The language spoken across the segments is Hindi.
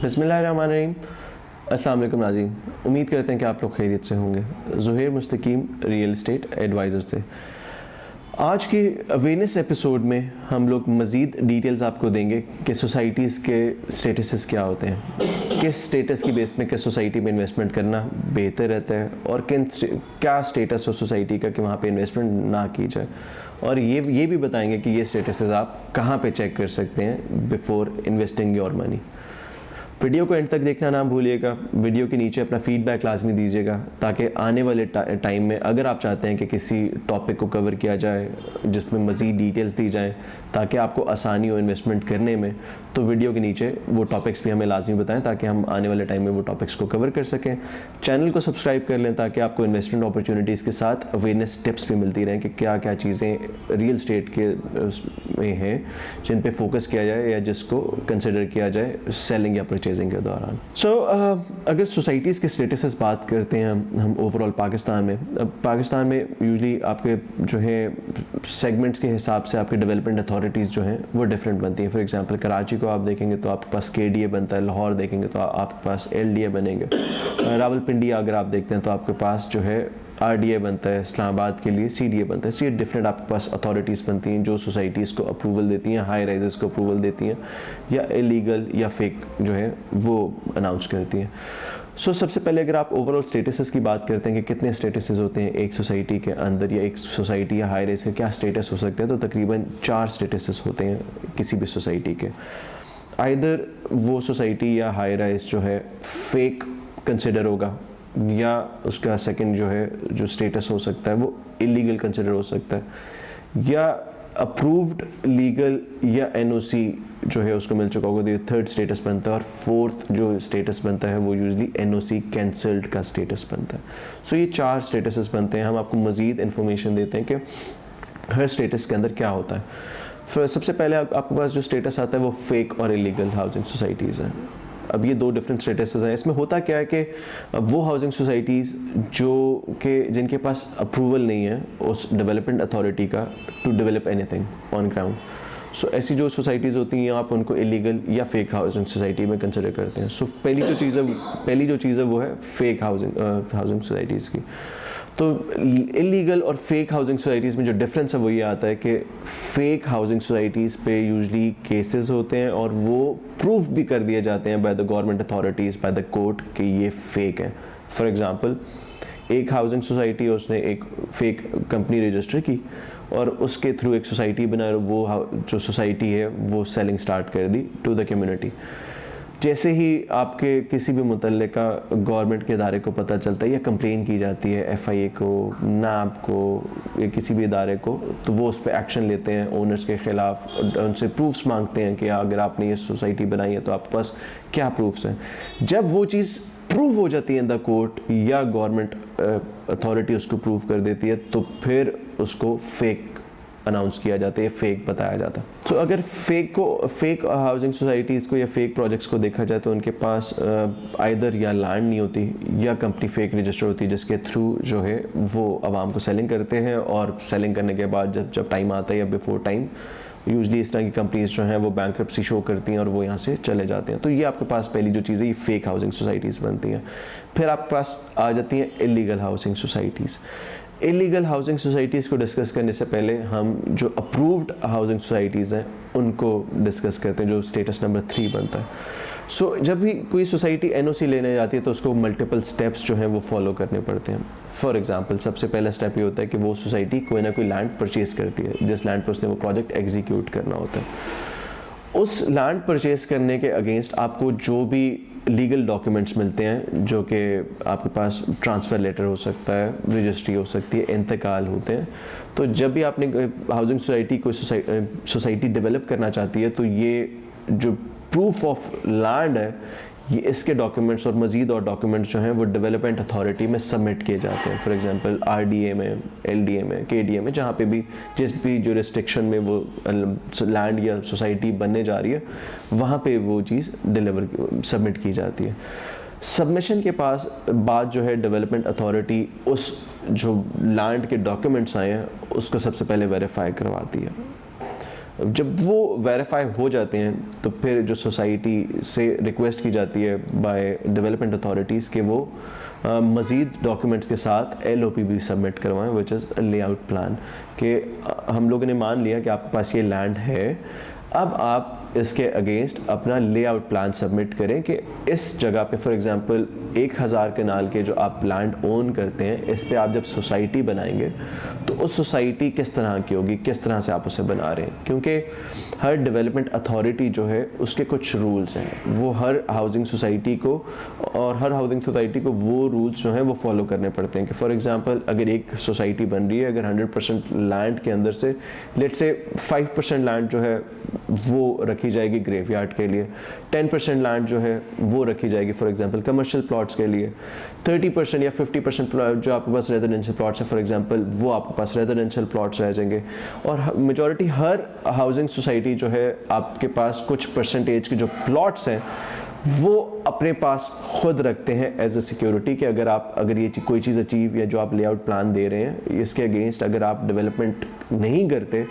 बिस्मिल्लाहिर्रहमानिर्रहीम। अस्सलाम वालेकुम नाज़रीन, उम्मीद करते हैं कि आप लोग खैरियत से होंगे। ज़ुहैर मुस्तकीम रियल एस्टेट एडवाइज़र से आज के अवेयरनेस एपिसोड में हम लोग मज़ीद डिटेल्स आपको देंगे कि सोसाइटीज़ के स्टेटसेस क्या होते हैं, किस स्टेटस की बेस में किस सोसाइटी में इन्वेस्टमेंट करना बेहतर रहता है और क्या स्टेटस हो सोसाइटी का कि वहाँ पे इन्वेस्टमेंट ना की जाए, और ये भी बताएंगे कि ये स्टेटसेस आप कहाँ पे चेक कर सकते हैं before investing your money. Video को एंड तक देखना ना भूलिएगा। वीडियो के नीचे अपना फीडबैक लाजमी दीजिएगा ताकि आने वाले टाइम में अगर आप चाहते हैं कि किसी टॉपिक को कवर किया जाए जिसमें मज़ीद डिटेल्स दी जाएं ताकि आपको आसानी हो इन्वेस्टमेंट करने में, तो वीडियो के नीचे वो टॉपिक्स भी हमें लाजमी बताएं ताकि हम आने वाले टाइम में वो टॉपिक्स को कवर कर सकें। चैनल को सब्सक्राइब कर लें ताकि आपको इन्वेस्टमेंट अपॉर्चुनिटीज़ के साथ अवेयरनेस टिप्स भी मिलती रहें कि क्या क्या चीज़ें रियल एस्टेट के में हैं जिन पे फोकस किया जाए या जिसको कंसिडर किया जाए सेलिंग या परचेजिंग के दौरान। अगर सोसाइटीज़ के स्टेटसेस बात करते हैं हम ओवरऑल पाकिस्तान में, अब पाकिस्तान में यूजली आपके जो है सेगमेंट्स के हिसाब से आपके डेवलपमेंट अथॉरिटीज़ जो हैं वो डिफरेंट बनती हैं। फॉर एग्जांपल कराची को आप देखेंगे तो आपके पास KDA बनता है, लाहौर देखेंगे तो आपके पास LDA बनेंगे, रावलपिंडी अगर आप देखते हैं तो आपके पास जो है RDA बनता है, इस्लामाबाद के लिए CDA बनता है। ये डिफरेंट आपके पास अथॉरिटीज़ बनती हैं जो सोसाइटीज़ को अप्रूवल देती हैं, हाई राइजेस को अप्रूवल देती हैं या इलीगल या फेक जो है वो अनाउंस करती हैं। सबसे पहले अगर आप ओवरऑल स्टेटसेस की बात करते हैं कि कितने स्टेटसेस होते हैं एक सोसाइटी के अंदर या एक सोसाइटी या हाई राइज का क्या स्टेटस हो सकता है, तो तकरीबन 4 स्टेटसेस होते हैं किसी भी सोसाइटी के। आइदर वो सोसाइटी या हाई राइज जो है फेक कंसिडर होगा या उसका सेकंड जो है जो स्टेटस हो सकता है वो इलीगल कंसिडर हो सकता है या अप्रूव्ड लीगल या NOC जो है उसको मिल चुका होगा, तो ये थर्ड स्टेटस बनता है। और फोर्थ जो स्टेटस बनता है वो यूजली NOC कैंसल्ड का स्टेटस बनता है। ये 4 स्टेटसेस बनते हैं। हम आपको मज़ीद इन्फॉर्मेशन देते हैं कि हर स्टेटस के अंदर क्या होता है। फिर सबसे पहले आपके पास जो स्टेटस आता है वो फेक और इलीगल हाउसिंग सोसाइटीज़ हैं। अब ये 2 डिफरेंट स्टेटसेस हैं। इसमें होता क्या है कि वो हाउसिंग सोसाइटीज़ जिनके पास अप्रूवल नहीं है उस डेवलपमेंट अथॉरिटी का to develop anything on ground, ऐसी जो सोसाइटीज़ होती हैं आप उनको इलीगल या फेक हाउसिंग सोसाइटी में कंसिडर करते हैं। पहली जो चीज़ है वो है फेक हाउसिंग सोसाइटीज़ की। तो इलीगल और फेक हाउसिंग सोसाइटीज़ में जो डिफरेंस है वो ये आता है कि फेक हाउसिंग सोसाइटीज़ पे यूजली केसेस होते हैं और वो प्रूफ भी कर दिए जाते हैं by the government authorities, by the court कि ये फेक है। फॉर एग्जांपल एक हाउसिंग सोसाइटी उसने एक फेक कंपनी रजिस्टर की और उसके थ्रू एक सोसाइटी बनाई, वो जो सोसाइटी है वो सेलिंग स्टार्ट कर दी टू द कम्युनिटी। जैसे ही आपके किसी भी मुतल्लिका गवर्नमेंट के इदारे को पता चलता है या कंप्लेन की जाती है FIA को, NAB को या किसी भी इदारे को, तो वो उस पर एक्शन लेते हैं ओनर्स के ख़िलाफ़, उनसे प्रूफ्स मांगते हैं कि अगर आपने ये सोसाइटी बनाई है तो आपके पास क्या प्रूफ्स हैं। जब वो चीज़ प्रूव हो जाती है इन द कोर्ट या गवर्नमेंट अथॉरिटी उसको प्रूव कर देती है तो फिर उसको फेक अनाउंस किया जाता है, फेक बताया जाता है। अगर फेक हाउसिंग सोसाइटीज़ को या फेक प्रोजेक्ट्स को देखा जाए तो उनके पास आइदर या लैंड नहीं होती या कंपनी फेक रजिस्टर होती है जिसके थ्रू जो है वो आवाम को सेलिंग करते हैं, और सेलिंग करने के बाद जब टाइम आता है या बिफोर टाइम यूजली इस तरह की कंपनीज जो हैं वो बैंकरप्सी शो करती हैं और वो यहाँ से चले जाते हैं। तो ये आपके पास पहली जो चीज़ है ये फेक हाउसिंग सोसाइटीज़ बनती हैं। फिर आपके पास आ जाती हैं illegal housing societies. Illegal housing societies को डिस्कस करने से पहले हम जो अप्रूव्ड हाउसिंग सोसाइटीज़ हैं उनको डिस्कस करते हैं, जो स्टेटस नंबर 3 बनता है। जब भी कोई सोसाइटी NOC लेने जाती है तो उसको मल्टीपल स्टेप्स जो हैं वो फॉलो करने पड़ते हैं। फॉर एग्जांपल सबसे पहला स्टेप ये होता है कि वो सोसाइटी कोई ना कोई लैंड परचेज़ करती है जिस लैंड पर उसने वो प्रोजेक्ट एग्जीक्यूट करना होता है। उस लैंड परचेज़ करने के अगेंस्ट आपको जो भी लीगल डॉक्यूमेंट्स मिलते हैं, जो कि आपके पास ट्रांसफ़र लेटर हो सकता है, रजिस्ट्री हो सकती है, इंतकाल होते हैं। तो जब भी आपने हाउसिंग सोसाइटी कोई सोसाइटी डेवलप करना चाहती है तो ये जो प्रूफ ऑफ लैंड है ये इसके डॉक्यूमेंट्स और मज़ीद और डॉक्यूमेंट्स जो हैं वो डेवलपमेंट अथॉरिटी में सबमिट किए जाते हैं। फॉर एग्जांपल RDA में, LDA में, KDA में, जहाँ पे भी जिस भी जुरिस्डिक्शन में वो लैंड या सोसाइटी बनने जा रही है वहाँ पे वो चीज़ सबमिट की जाती है। सबमिशन के बाद जो है डेवलपमेंट अथॉरिटी उस जो लैंड के डॉक्यूमेंट्स आए हैं उसको सबसे पहले वेरीफाई करवाती है। जब वो वेरीफाई हो जाते हैं तो फिर जो सोसाइटी से रिक्वेस्ट की जाती है बाय डेवलपमेंट अथॉरिटीज़ कि वो मज़ीद डॉक्यूमेंट्स के साथ LOP भी सबमिट करवाएं, विच इज़ लेआउट प्लान। कि हम लोगों ने मान लिया कि आपके पास ये लैंड है, अब आप इसके अगेंस्ट अपना लेआउट प्लान सबमिट करें कि इस जगह पे फॉर एग्जांपल 1000 कनाल के जो आप लैंड ओन करते हैं, इस पे आप जब सोसाइटी बनाएंगे तो उस सोसाइटी किस तरह की होगी, किस तरह से आप उसे बना रहे हैं। क्योंकि हर डेवलपमेंट अथॉरिटी जो है उसके कुछ रूल्स हैं, वो हर हाउसिंग सोसाइटी को और हर हाउसिंग सोसाइटी को वो रूल्स जो हैं वो फॉलो करने पड़ते हैं। कि फॉर एग्जांपल अगर एक सोसाइटी बन रही है, अगर 100% लैंड के अंदर से लेट्स से 5% लैंड जो है वो रखी जाएगी ग्रेवयार्ड के लिए, 10% लैंड जो है वो रखी जाएगी फॉर एग्जांपल कमर्शियल प्लॉट्स के लिए, 30% या 50% जो आपके पास रेजिडेंशियल प्लॉट्स है फॉर एग्जांपल वो आपके पास रेजिडेंशियल प्लॉट्स रह जाएंगे। और मेजॉरिटी हर हाउसिंग सोसाइटी जो है आपके पास कुछ परसेंटेज के जो प्लॉट्स हैं वो अपने पास खुद रखते हैं एज अ सिक्योरिटी कि अगर ये कोई चीज़ अचीव या जो आप लेआउट प्लान दे रहे हैं इसके अगेंस्ट अगर आप डेवलपमेंट नहीं करते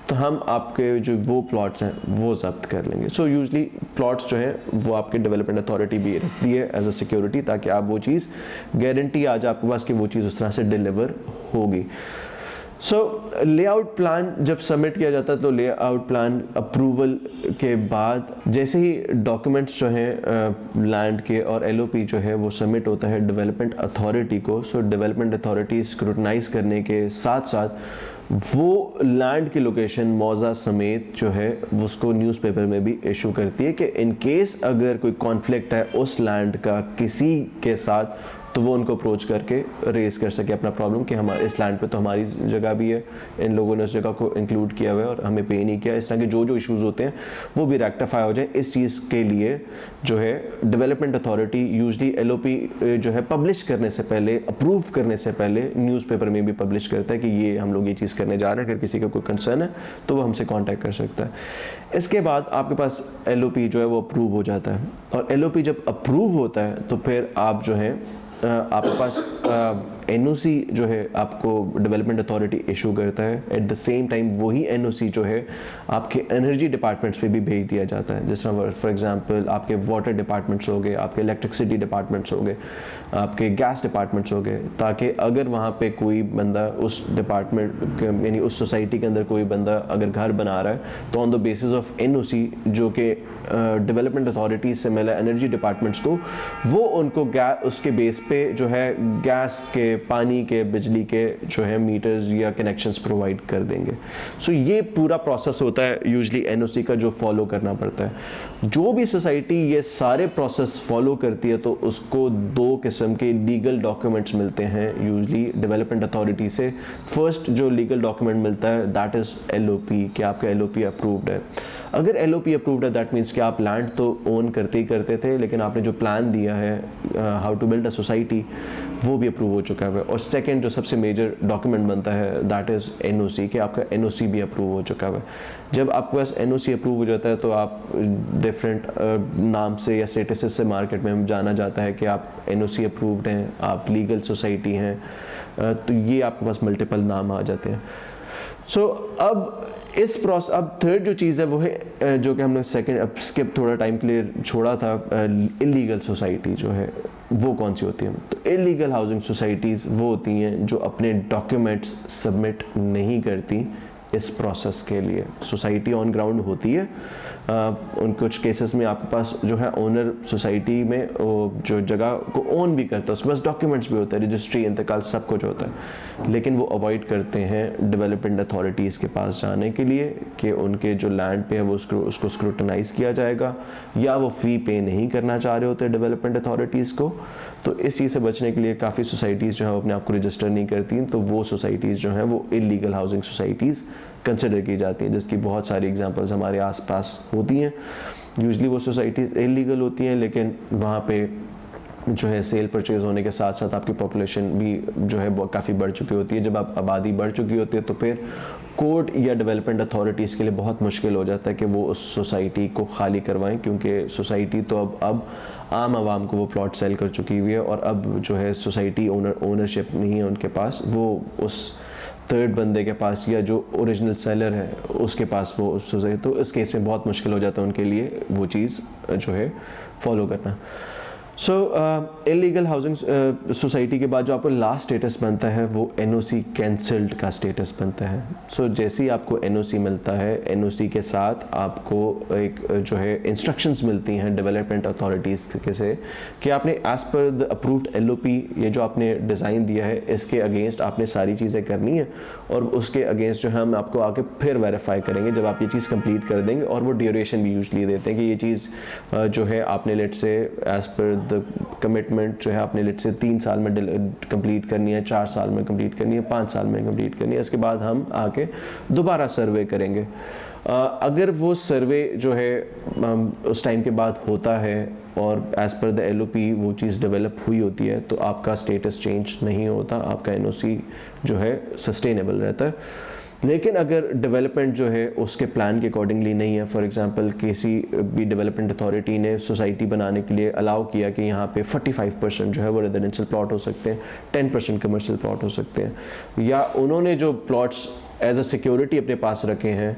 तो हम आपके जो वो प्लॉट्स हैं वो जब्त कर लेंगे। सो यूजली प्लॉट्स जो हैं वो आपके डेवलपमेंट अथॉरिटी भी रखती है एज अ सिक्योरिटी, ताकि आप वो चीज़ गारंटी आ जाए आपके पास कि वो चीज़ उस तरह से डिलीवर होगी। सो लेआउट प्लान जब सबमिट किया जाता है तो लेआउट प्लान अप्रूवल के बाद जैसे ही डॉक्यूमेंट्स जो हैं लैंड के और LOP जो है वो सबमिट होता है डेवलपमेंट अथॉरिटी को। सो डेवलपमेंट अथॉरिटी स्क्रूटनाइज करने के साथ साथ वो लैंड की लोकेशन मौजा समेत जो है उसको न्यूज़पेपर में भी इशू करती है कि इन केस अगर कोई कॉन्फ्लिक्ट है उस लैंड का किसी के साथ तो वो उनको अप्रोच करके रेज कर सके अपना प्रॉब्लम कि हमारे इस लैंड पे तो हमारी जगह भी है, इन लोगों ने उस जगह को इंक्लूड किया हुआ है और हमें पे नहीं किया। इस तरह के जो इश्यूज़ होते हैं वो भी रेक्टिफाई हो जाए। इस चीज़ के लिए जो है डेवलपमेंट अथॉरिटी यूजली LOP जो है पब्लिश करने से पहले, अप्रूव करने से पहले न्यूज़पेपर में भी पब्लिश करता है कि ये हम लोग ये चीज़ करने जा रहे हैं। अगर किसी का कोई कंसर्न है तो वो हमसे कॉन्टैक्ट कर सकता है। इसके बाद आपके पास LOP जो है वो अप्रूव हो जाता है और LOP जब अप्रूव होता है तो फिर आप जो है आपके पास NOC जो है आपको डेवलपमेंट अथॉरिटी इशू करता है। एट द सेम टाइम वही NOC जो है आपके एनर्जी डिपार्टमेंट्स पे भी भेज दिया जाता है। जिस तरह फॉर एग्जांपल आपके वाटर डिपार्टमेंट्स हो गए, आपके इलेक्ट्रिसिटी डिपार्टमेंट्स हो गए, आपके गैस डिपार्टमेंट्स हो गए, ताकि अगर वहाँ पे कोई बंदा उस डिपार्टमेंट यानी उस सोसाइटी के अंदर कोई बंदा अगर घर बना रहा है तो on the basis of NOC जो कि डेवलपमेंट अथॉरिटीज से मिला एनर्जी डिपार्टमेंट्स को, वो उनको उसके बेस पे जो है गैस के, पानी के, बिजली के जो है मीटर्स या कनेक्शंस प्रोवाइड कर देंगे। सो ये पूरा प्रोसेस होता है यूजली NOC का जो फॉलो करना पड़ता है। जो भी सोसाइटी ये सारे प्रोसेस फॉलो करती है तो उसको 2 किस्म के लीगल डॉक्यूमेंट्स मिलते हैं यूजली डेवलपमेंट अथॉरिटी से। फर्स्ट जो लीगल डॉक्यूमेंट मिलता है दैट इज़ LOP कि आपका LOP अप्रूव्ड है। अगर LOP अप्रूव्ड है दैट मीन्स कि आप लैंड तो ओन करते ही करते थे, लेकिन आपने जो प्लान दिया है how to build a society वो भी अप्रूव हो चुका है। और सेकंड जो सबसे मेजर डॉक्यूमेंट बनता है दैट इज़ NOC कि आपका NOC भी अप्रूव हो चुका है। जब आपके पास NOC अप्रूव हो जाता है तो आप डिफरेंट नाम से या स्टेटस से मार्केट में जाना जाता है कि आप NOC अप्रूव्ड हैं, आप लीगल सोसाइटी हैं, तो ये आपके पास मल्टीपल नाम आ जाते हैं। सो अब इस प्रोसेस, अब थर्ड जो चीज़ है वो है जो कि हमने सेकंड अब स्किप थोड़ा टाइम के लिए छोड़ा था, इलीगल सोसाइटी जो है वो कौन सी होती है। तो इलीगल हाउसिंग सोसाइटीज़ वो होती हैं जो अपने डॉक्यूमेंट्स सबमिट नहीं करती इस प्रोसेस के लिए। सोसाइटी ऑन ग्राउंड होती है, उन कुछ केसेस में आपके पास जो है ओनर सोसाइटी में जो जगह को ओन भी करता है, उसके पास डॉक्यूमेंट्स भी होता है, रजिस्ट्री, इंतकाल, सब कुछ होता है, लेकिन वो अवॉइड करते हैं डेवलपमेंट अथॉरिटीज़ के पास जाने के लिए कि उनके जो लैंड पे है वो उसको स्क्रूटनाइज किया जाएगा, या वो फ़ी पे नहीं करना चाह रहे होते डेवलपमेंट अथॉरिटीज़ को। तो इस चीज़ से बचने के लिए काफ़ी सोसाइटीज़ जो है अपने आप को रजिस्टर नहीं करती, तो वो सोसाइटीज़ जो हैं वो इलीगल हाउसिंग सोसाइटीज़ कंसिडर की जाती हैं, जिसकी बहुत सारी एग्जांपल्स हमारे आसपास होती हैं। यूजली वो सोसाइटीज़ इलीगल होती हैं, लेकिन वहाँ पे जो है सेल परचेज होने के साथ साथ आपकी पॉपुलेशन भी जो है काफ़ी बढ़ चुकी होती है। जब आप आबादी बढ़ चुकी होती है तो फिर कोर्ट या डेवलपमेंट अथॉरिटीज़ के लिए बहुत मुश्किल हो जाता है कि वो उस सोसाइटी को खाली करवाएं, क्योंकि सोसाइटी तो अब आम आवाम को वो प्लॉट सेल कर चुकी हुई है और अब जो है सोसाइटी ओनरशिप नहीं है उनके पास, वो उस थर्ड बंदे के पास या जो ओरिजिनल सेलर है उसके पास वो सोसाइटी, तो इस केस में बहुत मुश्किल हो जाता है उनके लिए वो चीज़ जो है फॉलो करना। सो इलीगल हाउसिंग सोसाइटी के बाद जो आपको लास्ट स्टेटस बनता है वो एनओसी कैंसल्ड का स्टेटस बनता है। सो जैसे ही आपको एनओसी मिलता है, एनओसी के साथ आपको एक जो है इंस्ट्रक्शंस मिलती हैं डेवलपमेंट अथॉरिटीज़ के से कि आपने as per the approved LOP, ये जो आपने डिज़ाइन दिया है इसके अगेंस्ट आपने सारी चीज़ें करनी है और उसके अगेंस्ट जो है हम आपको आके फिर वेरीफाई करेंगे जब आप ये चीज़ कंप्लीट कर देंगे। और वो ड्यूरेशन भी यूजली देते हैं कि ये चीज़ जो है आपने लेट से एज पर कमिटमेंट जो है आपने लेट से 3 साल में कंप्लीट करनी है, 4 साल में कंप्लीट करनी है, 5 साल में कंप्लीट करनी है। इसके बाद हम आके दोबारा सर्वे करेंगे। अगर वो सर्वे जो है उस टाइम के बाद होता है और एज़ पर द एलओपी वो चीज़ डेवलप हुई होती है तो आपका स्टेटस चेंज नहीं होता, आपका एनओसी जो है सस्टेनेबल रहता है। लेकिन अगर डेवलपमेंट जो है उसके प्लान के अकॉर्डिंगली नहीं है, फॉर एग्जांपल किसी भी डेवलपमेंट अथॉरिटी ने सोसाइटी बनाने के लिए अलाउ किया कि यहाँ पे 45% जो है वो रेजिडेंशियल प्लॉट हो सकते हैं, 10% कमर्शियल प्लॉट हो सकते हैं, या उन्होंने जो प्लॉट्स एज अ सिक्योरिटी अपने पास रखे हैं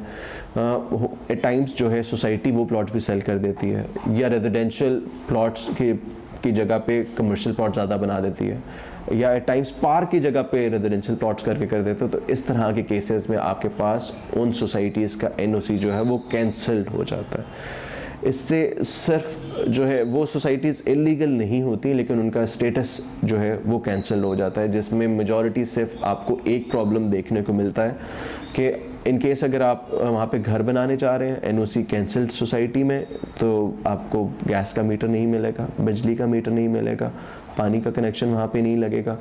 एट टाइम्स जो है सोसाइटी वो प्लॉट्स भी सेल कर देती है, या रेजिडेंशियल प्लॉट्स की जगह पे कमर्शियल प्लॉट ज़्यादा बना देती है, या एट टाइम्स पार्क की जगह पे रेजिडेंशियल प्लॉट्स करके कर देते हो। तो इस तरह के केसेस में आपके पास उन सोसाइटीज़ का एनओसी जो है वो कैंसल्ड हो जाता है। इससे सिर्फ जो है वो सोसाइटीज़ इलीगल नहीं होती लेकिन उनका स्टेटस जो है वो कैंसिल हो जाता है, जिसमें मेजॉरिटी सिर्फ आपको एक प्रॉब्लम देखने को मिलता है कि इन केस अगर आप वहाँ पे घर बनाने जा रहे हैं एनओसी कैंसिल्ड सोसाइटी में, तो आपको गैस का मीटर नहीं मिलेगा, बिजली का मीटर नहीं मिलेगा, पानी का कनेक्शन वहाँ पे नहीं लगेगा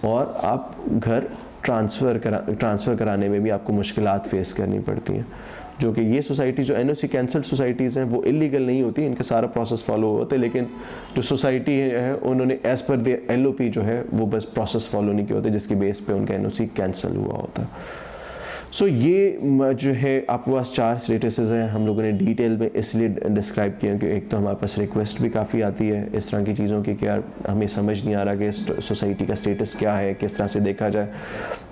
और आप घर ट्रांसफ़र कराने में भी आपको मुश्किलात फेस करनी पड़ती हैं। जो कि ये सोसाइटी जो एनओसी कैंसल्ड सोसाइटीज़ हैं वो इलीगल नहीं होती, इनका सारा प्रोसेस फॉलो होता है, लेकिन जो सोसाइटी है उन्होंने एज़ पर द एलओपी जो है वो बस प्रोसेस फॉलो नहीं किया होता जिसकी बेस पे उनका एनओसी कैंसिल हुआ होता है। सो ये जो है आपके पास 4 स्टेटसेस हैं, हम लोगों ने डिटेल में इसलिए डिस्क्राइब किया कि एक तो हमारे पास रिक्वेस्ट भी काफ़ी आती है इस तरह की चीज़ों की कि यार हमें समझ नहीं आ रहा कि सोसाइटी का स्टेटस क्या है, किस तरह से देखा जाए।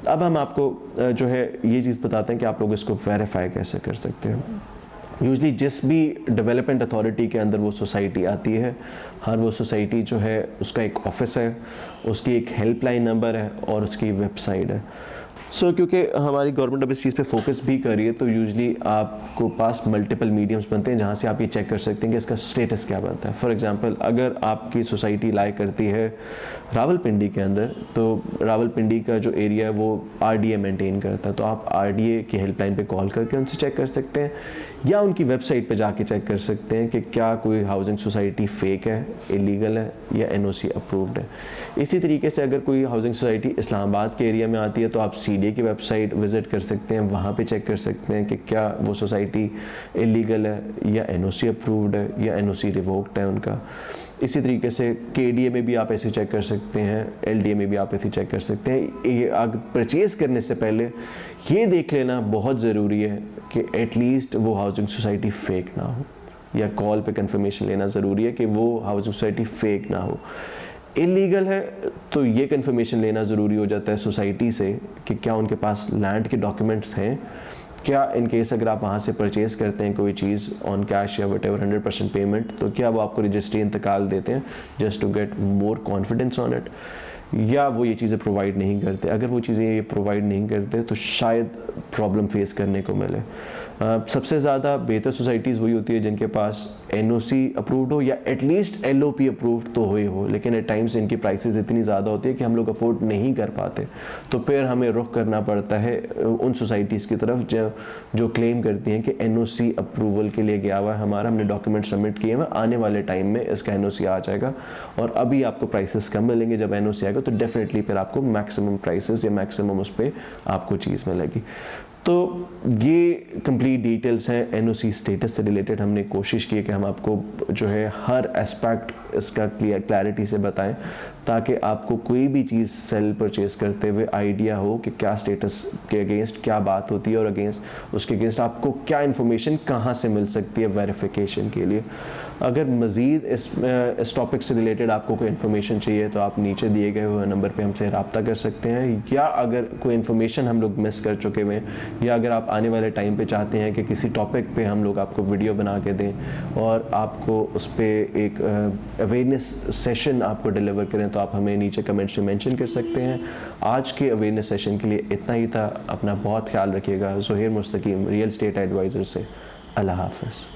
अब हम आपको जो है ये चीज़ बताते हैं कि आप लोग इसको वेरीफाई कैसे कर सकते हैं। यूजली जिस भी डेवलपमेंट अथॉरिटी के अंदर वो सोसाइटी आती है, हर वो सोसाइटी जो है उसका एक ऑफिस है, उसकी एक हेल्पलाइन नंबर है और उसकी वेबसाइट है। क्योंकि हमारी गवर्नमेंट अब इस चीज़ पे फोकस भी कर रही है तो यूजली आपको पास मल्टीपल मीडियम्स बनते हैं जहाँ से आप ये चेक कर सकते हैं कि इसका स्टेटस क्या बनता है। फॉर एग्जांपल अगर आपकी सोसाइटी लाई करती है रावलपिंडी के अंदर, तो रावलपिंडी का जो एरिया है वो आरडीए मेंटेन करता है, तो आप आरडीए की हेल्पलाइन पे कॉल करके उनसे चेक कर सकते हैं या उनकी वेबसाइट पे जाके चेक कर सकते हैं कि क्या कोई हाउसिंग सोसाइटी फेक है, इलीगल है या एनओसी अप्रूव्ड है। इसी तरीके से अगर कोई हाउसिंग सोसाइटी इस्लामाबाद के एरिया में आती है तो आप सीडीए की वेबसाइट विज़िट कर सकते हैं, वहाँ पे चेक कर सकते हैं कि क्या वो सोसाइटी इलीगल है या एनओसी अप्रूव्ड है या एनओसी रिवोक्ड है उनका। इसी तरीके से केडीए में भी आप ऐसे चेक कर सकते हैं, एलडीए में भी आप ऐसे चेक कर सकते हैं। ये परचेज करने से पहले ये देख लेना बहुत ज़रूरी है कि एटलीस्ट वो हाउसिंग सोसाइटी फेक ना हो, या कॉल पे कंफर्मेशन लेना ज़रूरी है कि वो हाउसिंग सोसाइटी फेक ना हो। इलीगल है तो ये कंफर्मेशन लेना ज़रूरी हो जाता है सोसाइटी से कि क्या उनके पास लैंड के डॉक्यूमेंट्स हैं, क्या इन केस अगर आप वहाँ से परचेज करते हैं कोई चीज़ ऑन कैश या वट एवर 100% पेमेंट, तो क्या वो आपको रजिस्ट्री इंतकाल देते हैं just to get more confidence on it, या वो ये चीज़ें प्रोवाइड नहीं करते। अगर वो चीज़ें ये प्रोवाइड नहीं करते तो शायद प्रॉब्लम फेस करने को मिले। सबसे ज़्यादा बेहतर सोसाइटीज़ वही होती है जिनके पास एनओसी अप्रूव्ड हो या एटलीस्ट एलओपी अप्रूव्ड तो हो, लेकिन एट टाइम्स इनकी प्राइसेस इतनी ज़्यादा होती है कि हम लोग अफोर्ड नहीं कर पाते, तो फिर हमें रुख करना पड़ता है उन सोसाइटीज़ की तरफ जो क्लेम करती हैं कि एनओसी अप्रूवल के लिए गया हुआ है हमारा, हमने डॉक्यूमेंट सबमिट किए हैं, आने वाले टाइम में इसका एनओसी आ जाएगा और अभी आपको प्राइसेस कम मिलेंगे, जब एनओसी आएगा तो डेफिनेटली फिर आपको मैक्सिमम प्राइसेस या मैक्सिमम उस पर आपको चीज़ मिलेगी। तो ये कंप्लीट डिटेल्स हैं एनओसी स्टेटस से रिलेटेड। हमने कोशिश की है कि हम आपको जो है हर एस्पेक्ट इसका क्लैरिटी से बताएं ताकि आपको कोई भी चीज़ सेल परचेज करते हुए आइडिया हो कि क्या स्टेटस के अगेंस्ट क्या बात होती है और अगेंस्ट उसके अगेंस्ट आपको क्या इन्फॉर्मेशन कहाँ से मिल सकती है वेरिफिकेशन के लिए। अगर मज़ीद इस टॉपिक से रिलेटेड आपको कोई इन्फॉर्मेशन चाहिए तो आप नीचे दिए गए हुए नंबर पे हमसे रब्ता कर सकते हैं, या अगर कोई इन्फॉर्मेशन हम लोग मिस कर चुके हुए हैं, या अगर आप आने वाले टाइम पे चाहते हैं कि किसी टॉपिक पे हम लोग आपको वीडियो बना के दें और आपको उस पर एक अवेयरनेस सेशन आपको डिलीवर करें, तो आप हमें नीचे कमेंट्स में मेंशन कर सकते हैं। आज के अवेयरनेस सेशन के लिए इतना ही था। अपना बहुत ख्याल रखिएगा। ज़ुहैर मुस्तकीम, रियल एस्टेट एडवाइज़र से। अल्लाह हाफ़िज़।